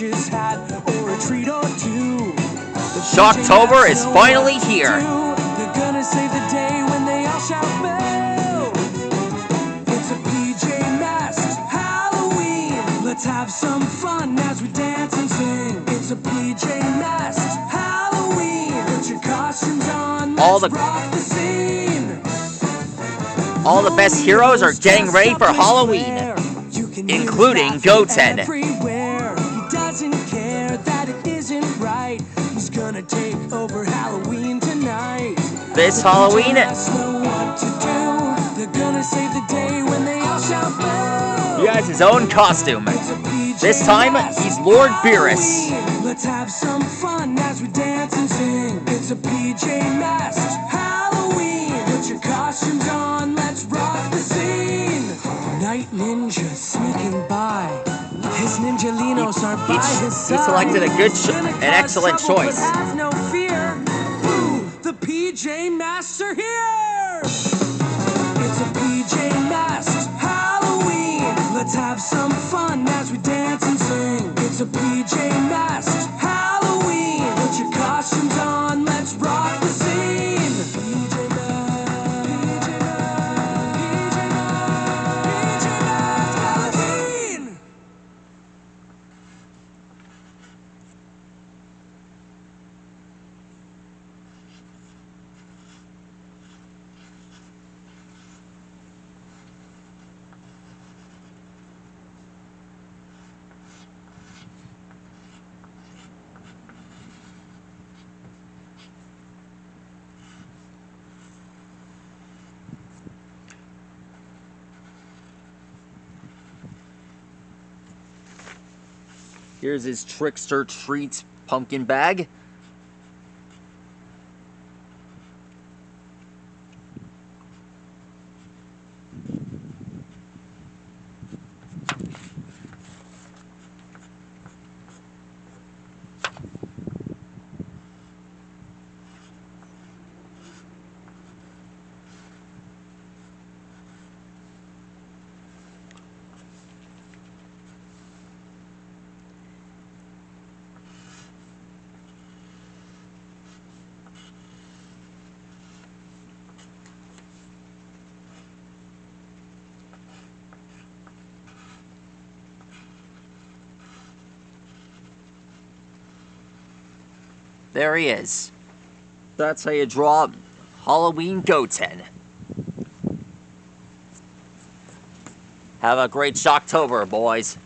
witch's hat or a treat or two. Shocktober is finally here. They're gonna save the day when they all shout boo. It's a PJ Masks Halloween. Let's have some fun as we dance and sing. It's a PJ Masks Halloween. Put your costumes on. Let's rock the scene. All the best heroes are getting ready for Halloween, including Goten. He doesn't care that it isn't right. He's gonna take over Halloween tonight. This Halloween, he has his own costume. This time, he's Lord Beerus. Let's have some fun as we dance and sing. It's a PJ Masks Halloween. Put your costumes on, let's rock the scene. Night Ninja sneaking by. His ninjalinos are by his side. He selected a good an excellent choice. Have no fear. Ooh, the PJ Masks are here. It's a PJ Masks Halloween. Let's have some fun as we dance and sing. It's a PJ Masks Halloween. Put your costumes on, let's rock the scene. PJ Masks, PJ Masks, PJ Masks Halloween. Here's his trickster treat pumpkin bag. There he is. That's how you draw Halloween Goten. Have a great Shocktober, boys.